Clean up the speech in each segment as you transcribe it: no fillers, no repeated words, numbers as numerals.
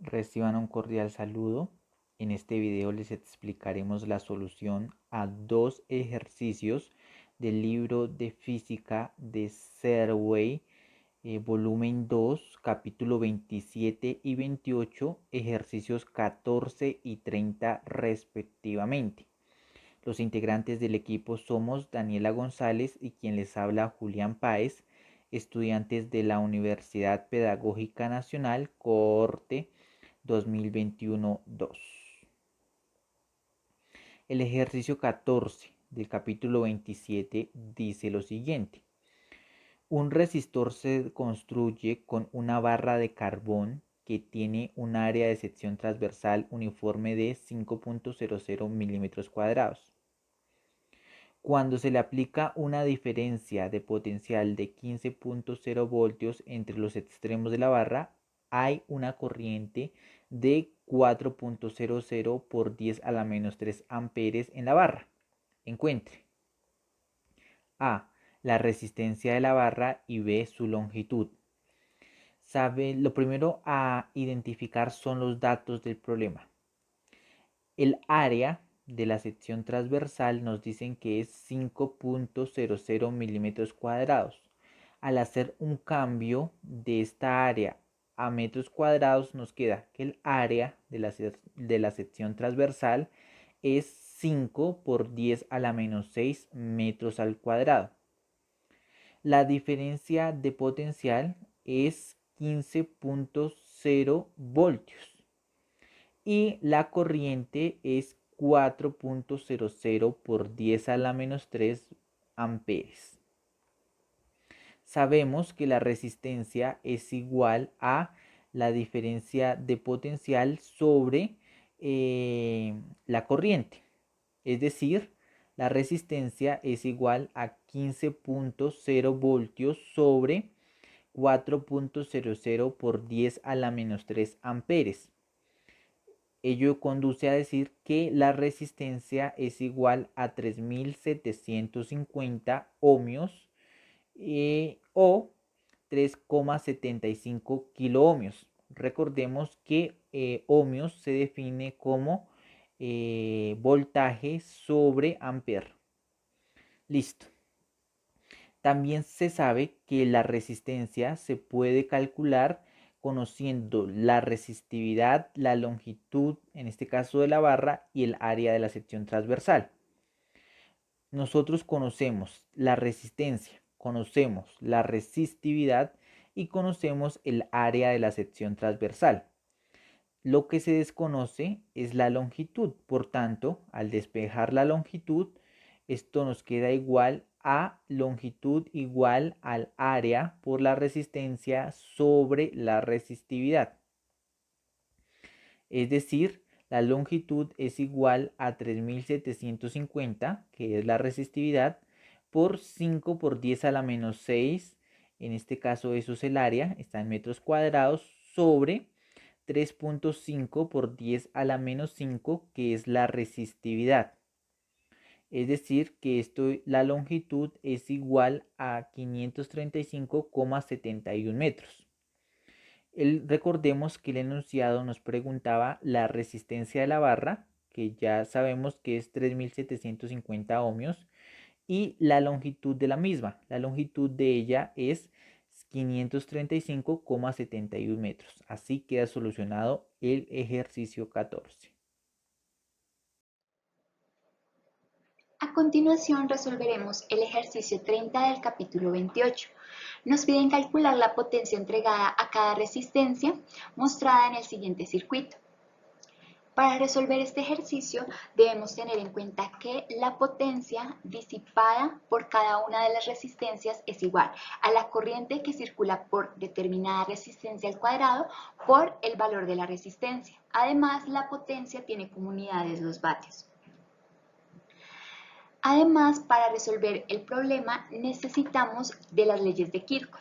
Reciban un cordial saludo. En este video les explicaremos la solución a dos ejercicios del libro de física de Serway, volumen 2, capítulo 27 y 28, ejercicios 14 y 30 respectivamente. Los integrantes del equipo somos Daniela González y quien les habla Julián Páez, estudiantes de la Universidad Pedagógica Nacional, cohorte 2021-2. El ejercicio 14 del capítulo 27 dice lo siguiente. Un resistor se construye con una barra de carbón que tiene un área de sección transversal uniforme de 5.00 milímetros cuadrados. Cuando se le aplica una diferencia de potencial de 15.0 voltios entre los extremos de la barra, hay una corriente de 4.00 por 10 a la menos 3 amperes en la barra. Encuentre A, la resistencia de la barra y B, su longitud. Lo primero a identificar son los datos del problema. El área de la sección transversal nos dicen que es 5.00 milímetros cuadrados. Al hacer un cambio de esta área a metros cuadrados, nos queda que el área de la sección transversal es 5 por 10 a la menos 6 metros al cuadrado. La diferencia de potencial es 15.0 voltios y la corriente es 4.00 por 10 a la menos 3 amperes. Sabemos que la resistencia es igual a la diferencia de potencial sobre la corriente. Es decir, la resistencia es igual a 15.0 voltios sobre 4.00 por 10 a la menos 3 amperes. Ello conduce a decir que la resistencia es igual a 3750 ohmios o 3,75 kiloohmios. Recordemos que ohmios se define como voltaje sobre amper. Listo. También se sabe que la resistencia se puede calcular conociendo la resistividad, la longitud, en este caso de la barra, y el área de la sección transversal. Nosotros conocemos la resistencia, conocemos la resistividad y conocemos el área de la sección transversal. Lo que se desconoce es la longitud. Por tanto, al despejar la longitud, esto nos queda igual a longitud igual al área por la resistencia sobre la resistividad. Es decir, la longitud es igual a 3750, que es la resistividad, por 5 por 10 a la menos 6, en este caso eso es el área, está en metros cuadrados, sobre 3.5 por 10 a la menos 5, que es la resistividad. Es decir, que la longitud es igual a 535,71 metros. Recordemos que el enunciado nos preguntaba la resistencia de la barra, que ya sabemos que es 3750 ohmios, y la longitud de la misma. La longitud de ella es 535,71 metros. Así queda solucionado el ejercicio 14. A continuación resolveremos el ejercicio 30 del capítulo 28. Nos piden calcular la potencia entregada a cada resistencia mostrada en el siguiente circuito. Para resolver este ejercicio debemos tener en cuenta que la potencia disipada por cada una de las resistencias es igual a la corriente que circula por determinada resistencia al cuadrado por el valor de la resistencia. Además, la potencia tiene como unidades los vatios. Además, para resolver el problema necesitamos de las leyes de Kirchhoff.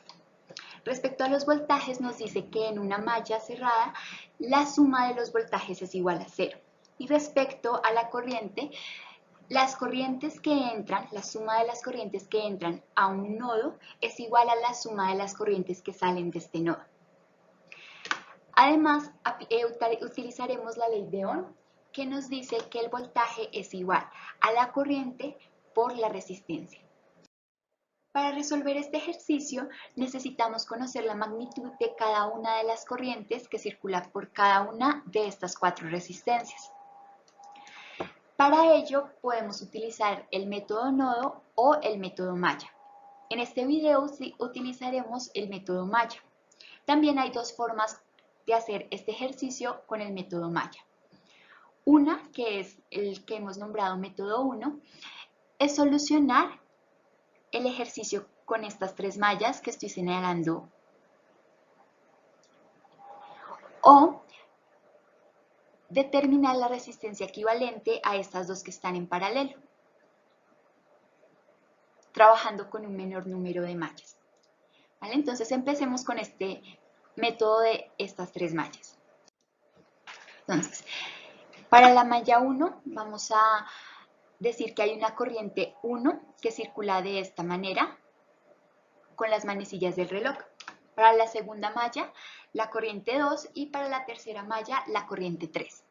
Respecto a los voltajes nos dice que en una malla cerrada la suma de los voltajes es igual a 0. Y respecto a la corriente, la suma de las corrientes que entran a un nodo es igual a la suma de las corrientes que salen de este nodo. Además, utilizaremos la ley de Ohm, que nos dice que el voltaje es igual a la corriente por la resistencia. Para resolver este ejercicio necesitamos conocer la magnitud de cada una de las corrientes que circulan por cada una de estas 4 resistencias. Para ello podemos utilizar el método nodo o el método malla. En este video utilizaremos el método malla. También hay 2 formas de hacer este ejercicio con el método malla. Una, que es el que hemos nombrado método 1, es solucionar el ejercicio con estas 3 mallas que estoy señalando, o determinar la resistencia equivalente a estas 2 que están en paralelo, trabajando con un menor número de mallas. ¿Vale? Entonces empecemos con este método de estas 3 mallas. Entonces, para la malla 1 vamos a decir que hay una corriente 1 que circula de esta manera con las manecillas del reloj. Para la segunda malla, la corriente 2 y para la tercera malla, la corriente 3.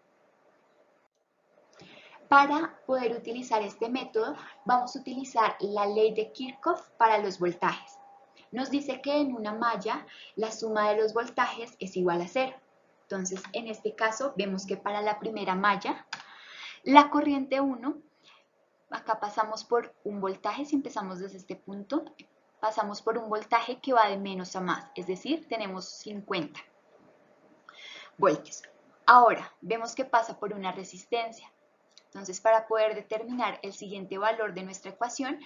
Para poder utilizar este método, vamos a utilizar la ley de Kirchhoff para los voltajes. Nos dice que en una malla la suma de los voltajes es igual a 0. Entonces, en este caso, vemos que para la primera malla, la corriente 1, acá pasamos por un voltaje, si empezamos desde este punto, pasamos por un voltaje que va de menos a más, es decir, tenemos 50 voltios. Ahora, vemos que pasa por una resistencia. Entonces, para poder determinar el siguiente valor de nuestra ecuación,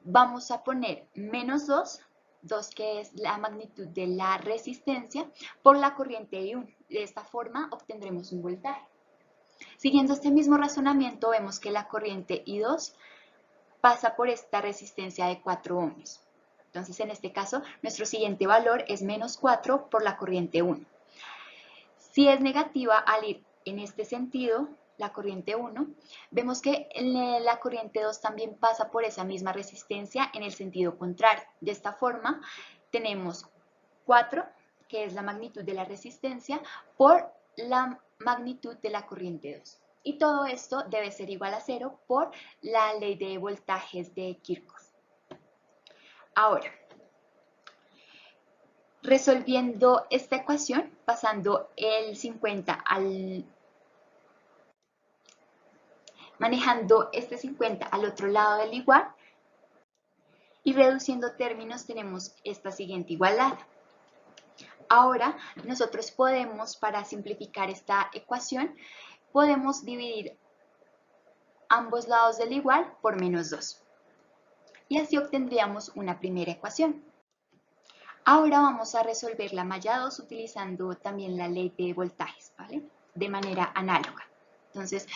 vamos a poner menos 2 que es la magnitud de la resistencia, por la corriente I1. De esta forma obtendremos un voltaje. Siguiendo este mismo razonamiento, vemos que la corriente I2 pasa por esta resistencia de 4 ohmios. Entonces, en este caso, nuestro siguiente valor es menos 4 por la corriente 1. Si es negativa al ir en este sentido, la corriente 1, vemos que la corriente 2 también pasa por esa misma resistencia en el sentido contrario. De esta forma, tenemos 4, que es la magnitud de la resistencia, por la magnitud de la corriente 2. Y todo esto debe ser igual a 0 por la ley de voltajes de Kirchhoff. Ahora, resolviendo esta ecuación, pasando el 50 manejando este 50 al otro lado del igual y reduciendo términos, tenemos esta siguiente igualdad. Ahora, nosotros podemos, para simplificar esta ecuación, podemos dividir ambos lados del igual por menos 2. Y así obtendríamos una primera ecuación. Ahora vamos a resolver la malla 2 utilizando también la ley de voltajes, ¿vale? De manera análoga. Entonces,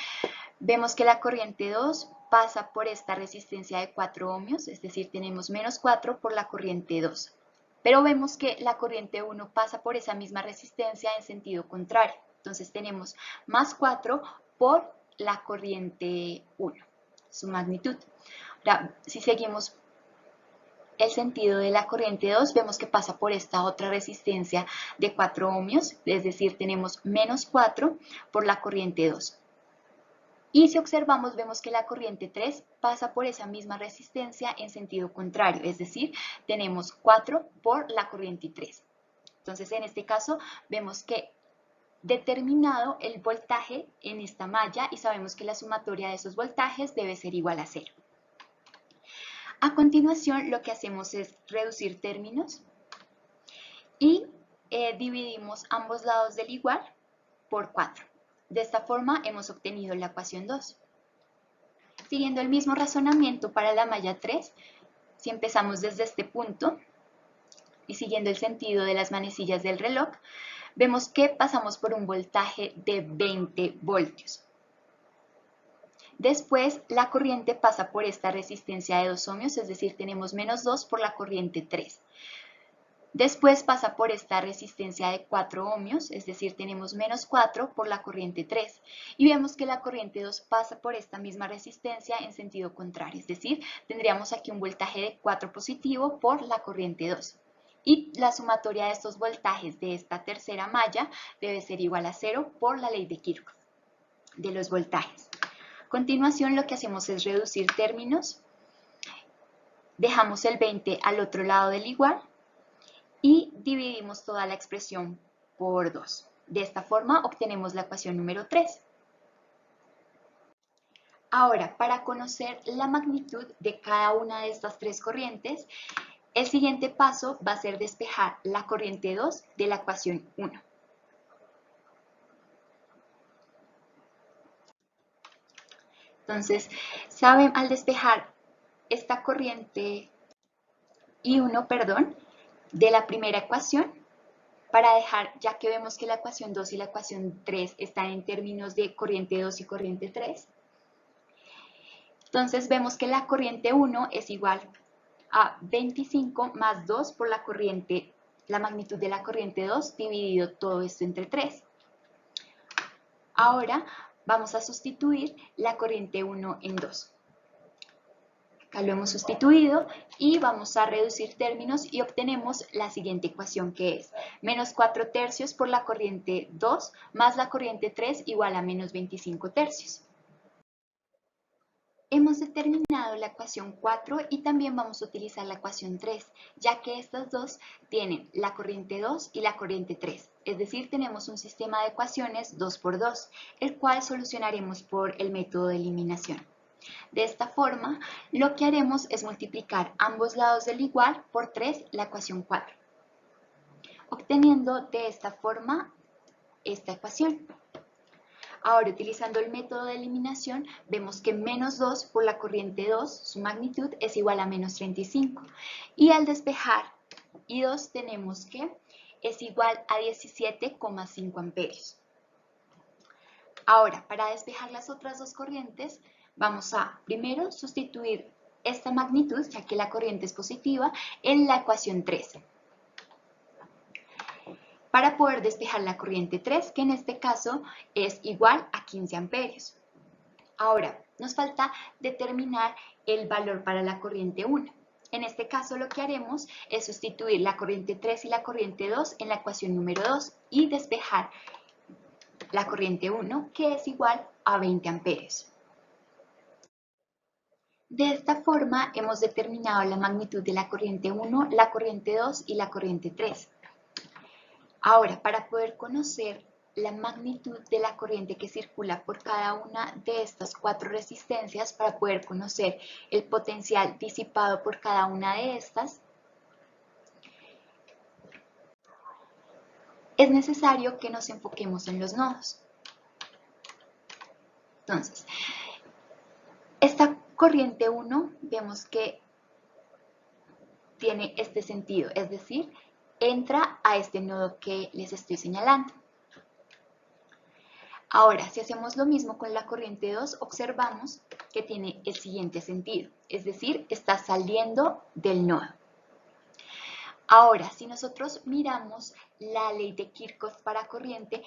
vemos que la corriente 2 pasa por esta resistencia de 4 ohmios, es decir, tenemos menos 4 por la corriente 2. Pero vemos que la corriente 1 pasa por esa misma resistencia en sentido contrario. Entonces tenemos más 4 por la corriente 1, su magnitud. Ahora, si seguimos el sentido de la corriente 2, vemos que pasa por esta otra resistencia de 4 ohmios, es decir, tenemos menos 4 por la corriente 2. Y si observamos, vemos que la corriente 3 pasa por esa misma resistencia en sentido contrario, es decir, tenemos 4 por la corriente 3. Entonces, en este caso, vemos que determinado el voltaje en esta malla y sabemos que la sumatoria de esos voltajes debe ser igual a 0. A continuación, lo que hacemos es reducir términos y dividimos ambos lados del igual por 4. De esta forma hemos obtenido la ecuación 2. Siguiendo el mismo razonamiento para la malla 3, si empezamos desde este punto y siguiendo el sentido de las manecillas del reloj, vemos que pasamos por un voltaje de 20 voltios. Después, la corriente pasa por esta resistencia de 2 ohmios, es decir, tenemos menos 2 por la corriente 3. Después pasa por esta resistencia de 4 ohmios, es decir, tenemos menos 4 por la corriente 3. Y vemos que la corriente 2 pasa por esta misma resistencia en sentido contrario, es decir, tendríamos aquí un voltaje de 4 positivo por la corriente 2. y la sumatoria de estos voltajes de esta tercera malla debe ser igual a 0 por la ley de Kirchhoff de los voltajes. A continuación lo que hacemos es reducir términos, dejamos el 20 al otro lado del igual y dividimos toda la expresión por 2. De esta forma obtenemos la ecuación número 3. Ahora, para conocer la magnitud de cada una de estas tres corrientes, el siguiente paso va a ser despejar la corriente 2 de la ecuación 1. Entonces, saben, al despejar esta corriente I1, de la primera ecuación, para dejar, ya que vemos que la ecuación 2 y la ecuación 3 están en términos de corriente 2 y corriente 3, entonces vemos que la corriente 1 es igual a 25 más 2 por la magnitud de la corriente 2 dividido todo esto entre 3. Ahora vamos a sustituir la corriente 1 en 2. Acá lo hemos sustituido y vamos a reducir términos y obtenemos la siguiente ecuación, que es menos 4 tercios por la corriente 2 más la corriente 3 igual a menos 25 tercios. Hemos determinado la ecuación 4 y también vamos a utilizar la ecuación 3, ya que estas dos tienen la corriente 2 y la corriente 3. Es decir, tenemos un sistema de ecuaciones 2 por 2, el cual solucionaremos por el método de eliminación. De esta forma, lo que haremos es multiplicar ambos lados del igual por 3 la ecuación 4, obteniendo de esta forma esta ecuación. Ahora, utilizando el método de eliminación, vemos que menos 2 por la corriente 2, su magnitud es igual a menos 35. Y al despejar I2 tenemos que es igual a 17,5 amperios. Ahora, para despejar las otras dos corrientes, vamos a primero sustituir esta magnitud, ya que la corriente es positiva, en la ecuación 3. Para poder despejar la corriente 3, que en este caso es igual a 15 amperios. Ahora, nos falta determinar el valor para la corriente 1. En este caso lo que haremos es sustituir la corriente 3 y la corriente 2 en la ecuación número 2 y despejar la corriente 1, que es igual a 20 amperios. De esta forma hemos determinado la magnitud de la corriente 1, la corriente 2 y la corriente 3. Ahora, para poder conocer la magnitud de la corriente que circula por cada una de estas cuatro resistencias, para poder conocer el potencial disipado por cada una de estas, es necesario que nos enfoquemos en los nodos. Entonces, esta corriente 1 vemos que tiene este sentido, es decir, entra a este nodo que les estoy señalando. Ahora, si hacemos lo mismo con la corriente 2, observamos que tiene el siguiente sentido, es decir, está saliendo del nodo. Ahora, si nosotros miramos la ley de Kirchhoff para corriente,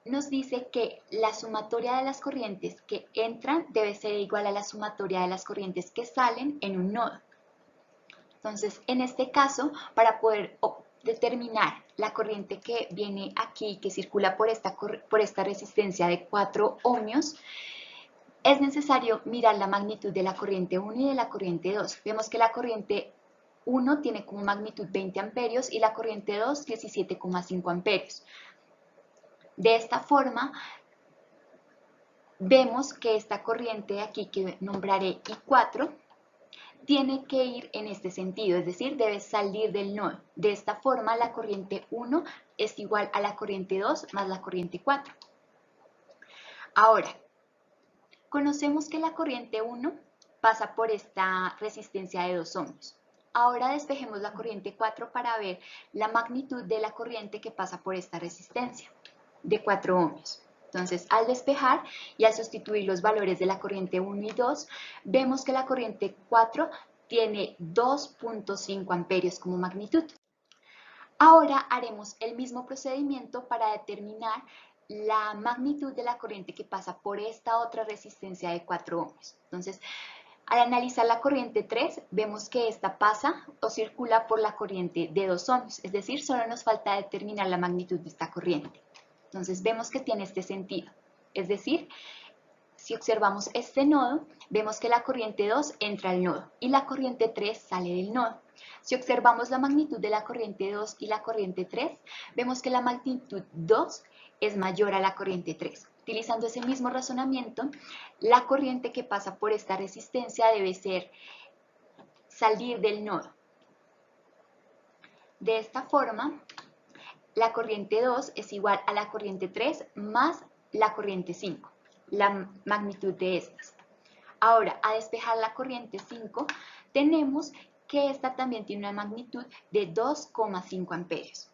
nos dice que la sumatoria de las corrientes que entran debe ser igual a la sumatoria de las corrientes que salen en un nodo. Entonces, en este caso, para poder determinar la corriente que viene aquí, que circula por esta resistencia de 4 ohmios, es necesario mirar la magnitud de la corriente 1 y de la corriente 2. Vemos que la corriente 1 tiene como magnitud 20 amperios y la corriente 2 17,5 amperios. De esta forma, vemos que esta corriente de aquí, que nombraré I4, tiene que ir en este sentido, es decir, debe salir del nodo. De esta forma, la corriente 1 es igual a la corriente 2 más la corriente 4. Ahora, conocemos que la corriente 1 pasa por esta resistencia de 2 ohmios. Ahora despejemos la corriente 4 para ver la magnitud de la corriente que pasa por esta resistencia de 4 ohmios. Entonces, al despejar y al sustituir los valores de la corriente 1 y 2, vemos que la corriente 4 tiene 2,5 amperios como magnitud. Ahora haremos el mismo procedimiento para determinar la magnitud de la corriente que pasa por esta otra resistencia de 4 ohmios. Entonces, Al analizar la corriente 3, vemos que esta pasa o circula por la corriente de 2 ohmios, es decir, solo nos falta determinar la magnitud de esta corriente. Entonces vemos que tiene este sentido, es decir, si observamos este nodo, vemos que la corriente 2 entra al nodo y la corriente 3 sale del nodo. Si observamos la magnitud de la corriente 2 y la corriente 3, vemos que la magnitud 2 es mayor a la corriente 3. Utilizando ese mismo razonamiento, la corriente que pasa por esta resistencia debe ser salir del nodo. De esta forma, la corriente 2 es igual a la corriente 3 más la corriente 5, la magnitud de estas. Ahora, a despejar la corriente 5, tenemos que esta también tiene una magnitud de 2,5 amperios.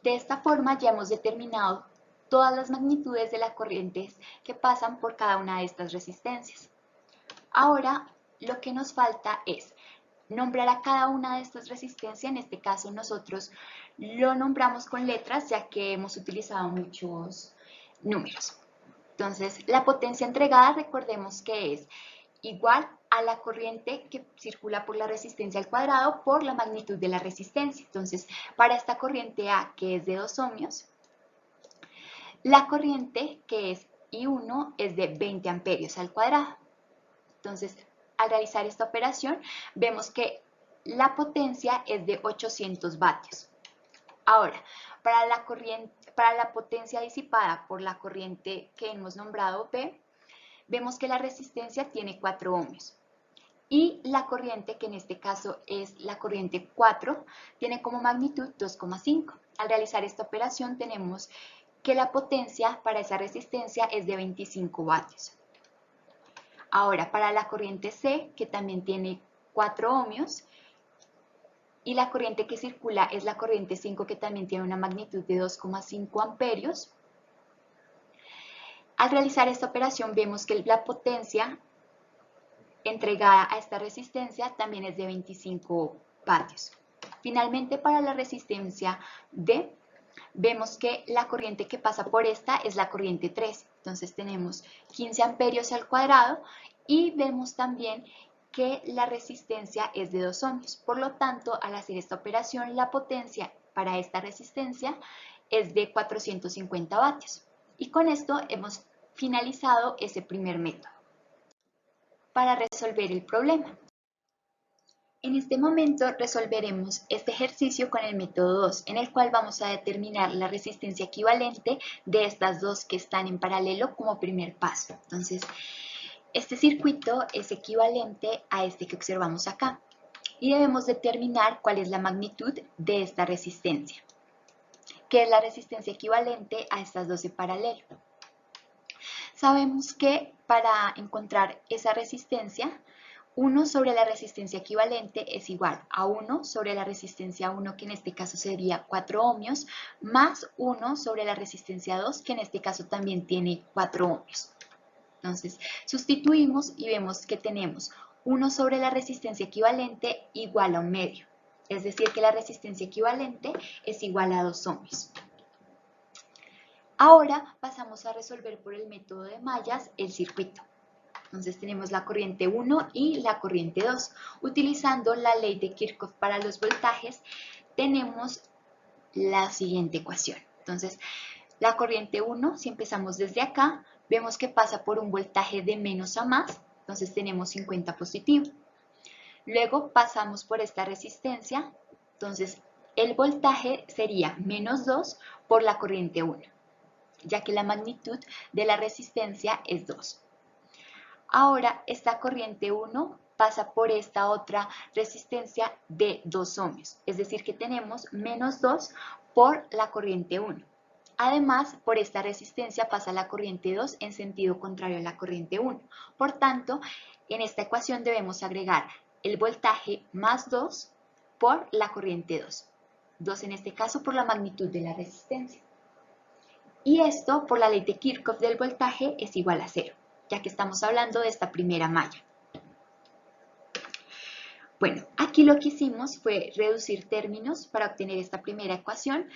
De esta forma ya hemos determinado todas las magnitudes de las corrientes que pasan por cada una de estas resistencias. Ahora, lo que nos falta es nombrar a cada una de estas resistencias. En este caso nosotros lo nombramos con letras ya que hemos utilizado muchos números. Entonces, la potencia entregada, recordemos que es igual a la corriente que circula por la resistencia al cuadrado por la magnitud de la resistencia. Entonces, para esta corriente A, que es de 2 ohmios, la corriente, que es I1, es de 20 amperios al cuadrado. Entonces, al realizar esta operación, vemos que la potencia es de 800 vatios. Ahora, para la potencia disipada por la corriente que hemos nombrado P, vemos que la resistencia tiene 4 ohmios. Y la corriente, que en este caso es la corriente 4, tiene como magnitud 2,5. Al realizar esta operación tenemos que la potencia para esa resistencia es de 25 vatios. Ahora, para la corriente C, que también tiene 4 ohmios, y la corriente que circula es la corriente 5, que también tiene una magnitud de 2,5 amperios. Al realizar esta operación vemos que la potencia entregada a esta resistencia también es de 25 vatios. Finalmente, para la resistencia D, vemos que la corriente que pasa por esta es la corriente 3. Entonces tenemos 15 amperios al cuadrado y vemos también que la resistencia es de 2 ohmios. Por lo tanto, al hacer esta operación, la potencia para esta resistencia es de 450 vatios. Y con esto hemos finalizado ese primer método para resolver el problema. En este momento resolveremos este ejercicio con el método 2, en el cual vamos a determinar la resistencia equivalente de estas dos que están en paralelo como primer paso. Entonces, este circuito es equivalente a este que observamos acá y debemos determinar cuál es la magnitud de esta resistencia, que es la resistencia equivalente a estas dos en paralelo. Sabemos que para encontrar esa resistencia, 1 sobre la resistencia equivalente es igual a 1 sobre la resistencia 1, que en este caso sería 4 ohmios, más 1 sobre la resistencia 2, que en este caso también tiene 4 ohmios. Entonces, sustituimos y vemos que tenemos 1 sobre la resistencia equivalente igual a 1 medio. Es decir, que la resistencia equivalente es igual a 2 ohmios. Ahora pasamos a resolver por el método de mallas el circuito. Entonces tenemos la corriente 1 y la corriente 2. Utilizando la ley de Kirchhoff para los voltajes, tenemos la siguiente ecuación. Entonces, la corriente 1, si empezamos desde acá, vemos que pasa por un voltaje de menos a más, entonces tenemos 50 positivo. Luego pasamos por esta resistencia, entonces el voltaje sería menos 2 por la corriente 1, ya que la magnitud de la resistencia es 2. Ahora, esta corriente 1 pasa por esta otra resistencia de 2 ohmios, es decir que tenemos menos 2 por la corriente 1. Además, por esta resistencia pasa la corriente 2 en sentido contrario a la corriente 1. Por tanto, en esta ecuación debemos agregar el voltaje más 2 por la corriente 2. 2 en este caso por la magnitud de la resistencia. Y esto, por la ley de Kirchhoff del voltaje, es igual a 0. Ya que estamos hablando de esta primera malla. Bueno, aquí lo que hicimos fue reducir términos para obtener esta primera ecuación,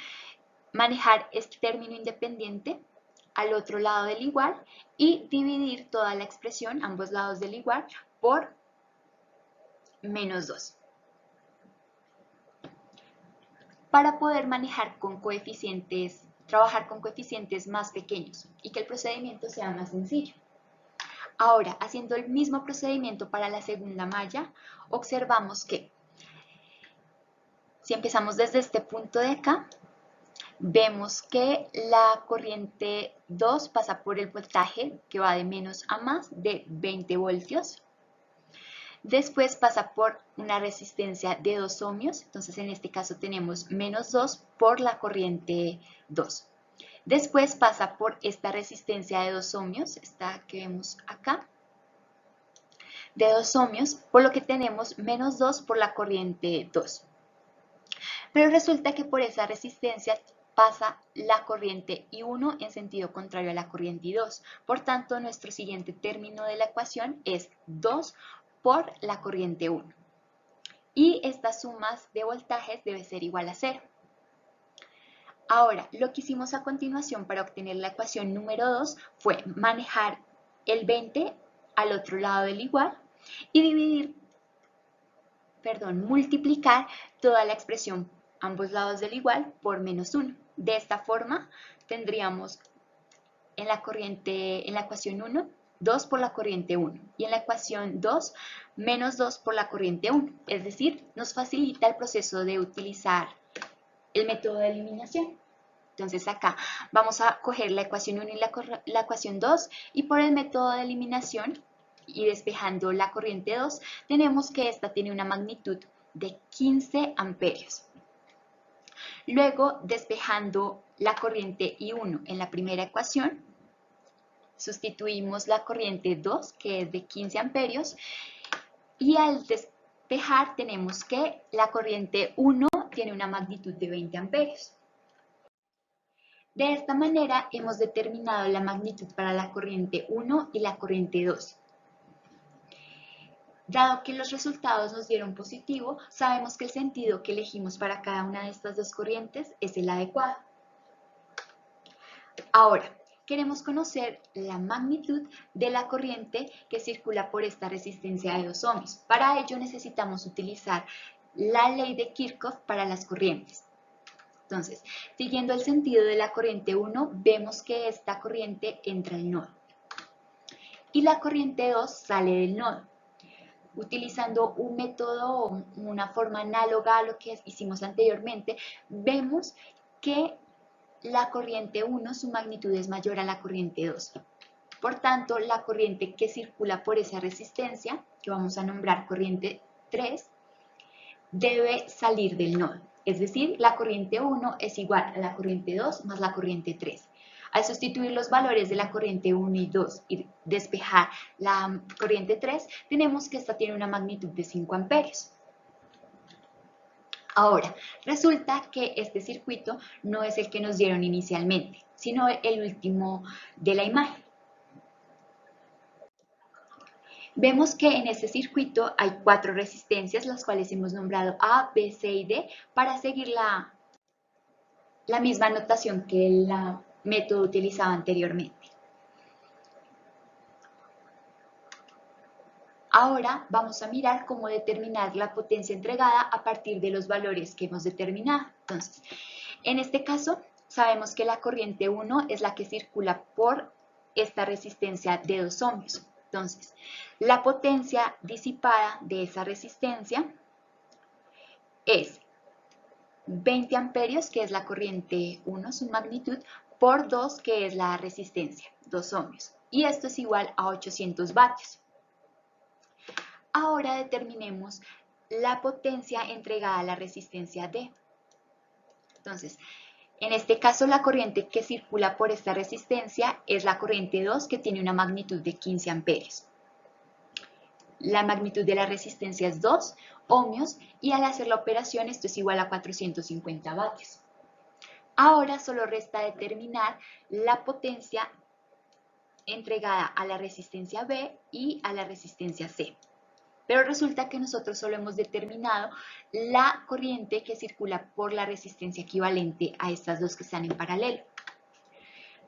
manejar este término independiente, al otro lado del igual y dividir toda la expresión, ambos lados del igual, por menos 2. Para poder manejar con coeficientes, trabajar con coeficientes más pequeños y que el procedimiento sea más sencillo. Ahora, haciendo el mismo procedimiento para la segunda malla, observamos que si empezamos desde este punto de acá, vemos que la corriente 2 pasa por el voltaje que va de menos a más de 20 voltios. Después pasa por una resistencia de 2 ohmios, entonces en este caso tenemos menos 2 por la corriente 2. Después pasa por esta resistencia de 2 ohmios, esta que vemos acá, de 2 ohmios, por lo que tenemos menos 2 por la corriente 2. Pero resulta que por esa resistencia pasa la corriente I1 en sentido contrario a la corriente I2. Por tanto, nuestro siguiente término de la ecuación es 2 por la corriente 1. Y estas sumas de voltajes debe ser igual a 0. Ahora, lo que hicimos a continuación para obtener la ecuación número 2 fue manejar el 20 al otro lado del igual y multiplicar toda la expresión ambos lados del igual por menos 1. De esta forma tendríamos en la ecuación 1, 2 por la corriente 1 y en la ecuación 2, menos 2 por la corriente 1. Es decir, nos facilita el proceso de utilizar el método de eliminación. Entonces acá vamos a coger la ecuación 1 y la ecuación 2 y por el método de eliminación y despejando la corriente 2, tenemos que esta tiene una magnitud de 15 amperios. Luego, despejando la corriente I1 en la primera ecuación, sustituimos la corriente 2, que es de 15 amperios, y al despejar tenemos que la corriente 1 tiene una magnitud de 20 amperios. De esta manera hemos determinado la magnitud para la corriente 1 y la corriente 2. Dado que los resultados nos dieron positivo, sabemos que el sentido que elegimos para cada una de estas dos corrientes es el adecuado. Ahora, queremos conocer la magnitud de la corriente que circula por esta resistencia de 2 ohmios. Para ello necesitamos utilizar la ley de Kirchhoff para las corrientes. Entonces, siguiendo el sentido de la corriente 1, vemos que esta corriente entra al nodo y la corriente 2 sale del nodo. Utilizando un método, una forma análoga a lo que hicimos anteriormente, vemos que la corriente 1, su magnitud es mayor a la corriente 2. Por tanto, la corriente que circula por esa resistencia, que vamos a nombrar corriente 3, debe salir del nodo. Es decir, la corriente 1 es igual a la corriente 2 más la corriente 3. Al sustituir los valores de la corriente 1 y 2 y despejar la corriente 3, tenemos que esta tiene una magnitud de 5 amperios. Ahora, resulta que este circuito no es el que nos dieron inicialmente, sino el último de la imagen. Vemos que en este circuito hay 4 resistencias, las cuales hemos nombrado A, B, C y D, para seguir la misma notación que el método utilizado anteriormente. Ahora vamos a mirar cómo determinar la potencia entregada a partir de los valores que hemos determinado. Entonces, en este caso, sabemos que la corriente 1 es la que circula por esta resistencia de 2 ohmios. Entonces, la potencia disipada de esa resistencia es 20 amperios, que es la corriente 1, su magnitud, por 2, que es la resistencia, 2 ohmios. Y esto es igual a 800 vatios. Ahora determinemos la potencia entregada a la resistencia D. Entonces, en este caso la corriente que circula por esta resistencia es la corriente 2, que tiene una magnitud de 15 amperios. La magnitud de la resistencia es 2 ohmios y al hacer la operación esto es igual a 450 vatios. Ahora solo resta determinar la potencia entregada a la resistencia B y a la resistencia C. Pero resulta que nosotros solo hemos determinado la corriente que circula por la resistencia equivalente a estas dos que están en paralelo.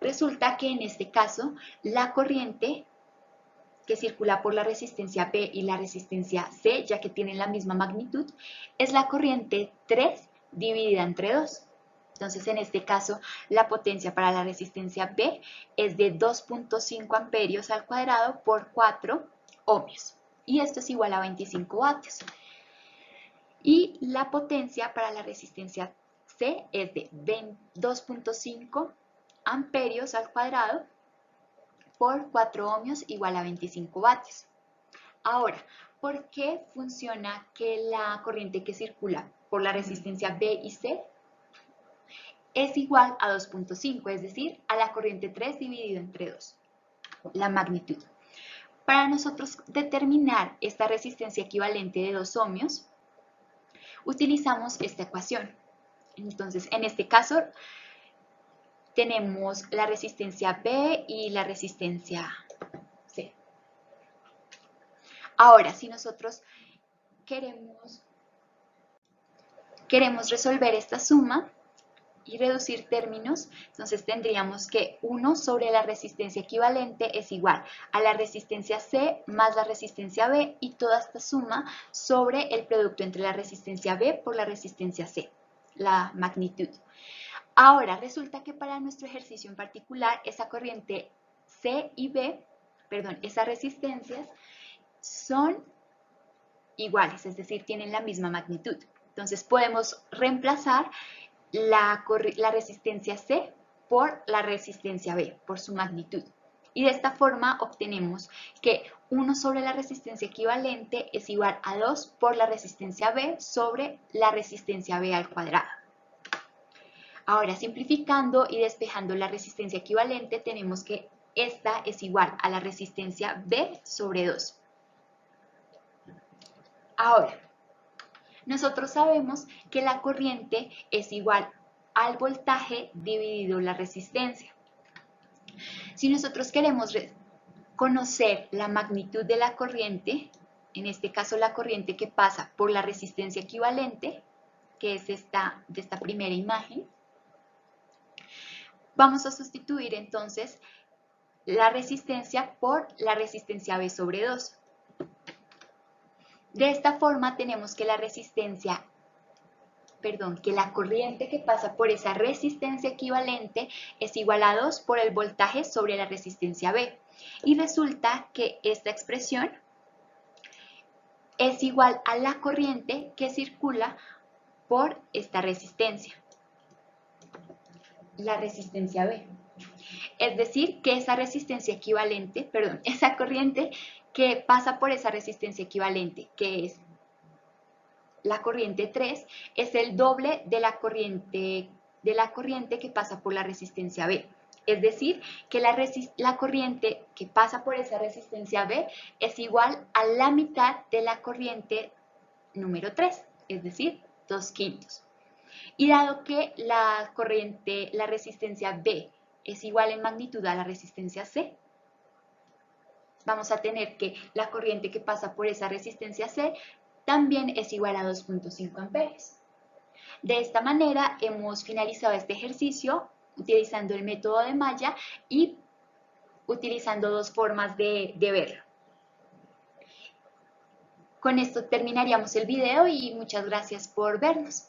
Resulta que en este caso la corriente que circula por la resistencia B y la resistencia C, ya que tienen la misma magnitud, es la corriente 3 dividida entre 2. Entonces, en este caso, la potencia para la resistencia B es de 2.5 amperios al cuadrado por 4 ohmios. Y esto es igual a 25 vatios. Y la potencia para la resistencia C es de 2.5 amperios al cuadrado por 4 ohmios igual a 25 vatios. Ahora, ¿por qué funciona que la corriente que circula por la resistencia B y C es igual a 2.5, es decir, a la corriente 3 dividido entre 2, la magnitud? Para nosotros determinar esta resistencia equivalente de 2 ohmios, utilizamos esta ecuación. Entonces, en este caso, tenemos la resistencia B y la resistencia C. Ahora, si nosotros queremos resolver esta suma y reducir términos, entonces tendríamos que 1 sobre la resistencia equivalente es igual a la resistencia C más la resistencia B y toda esta suma sobre el producto entre la resistencia B por la resistencia C, la magnitud. Ahora, resulta que para nuestro ejercicio en particular, esa corriente C y B, perdón, esas resistencias son iguales, es decir, tienen la misma magnitud. Entonces podemos reemplazar la resistencia C por la resistencia B, por su magnitud. Y de esta forma obtenemos que 1 sobre la resistencia equivalente es igual a 2 por la resistencia B sobre la resistencia B al cuadrado. Ahora, simplificando y despejando la resistencia equivalente, tenemos que esta es igual a la resistencia B sobre 2. Ahora, nosotros sabemos que la corriente es igual al voltaje dividido la resistencia. Si nosotros queremos conocer la magnitud de la corriente, en este caso la corriente que pasa por la resistencia equivalente, que es esta de esta primera imagen, vamos a sustituir entonces la resistencia por la resistencia B sobre 2. De esta forma tenemos que la corriente que pasa por esa resistencia equivalente es igual a 2 por el voltaje sobre la resistencia B. Y resulta que esta expresión es igual a la corriente que circula por esta resistencia, la resistencia B. Es decir, que esa corriente que pasa por esa resistencia equivalente, que es la corriente 3, es el doble de la corriente que pasa por la resistencia B. Es decir, que la corriente que pasa por esa resistencia B es igual a la mitad de la corriente número 3, es decir, 2/5. Y dado que la resistencia B es igual en magnitud a la resistencia C, vamos a tener que la corriente que pasa por esa resistencia C también es igual a 2.5 amperios. De esta manera hemos finalizado este ejercicio utilizando el método de malla y utilizando dos formas de verlo. Con esto terminaríamos el video y muchas gracias por vernos.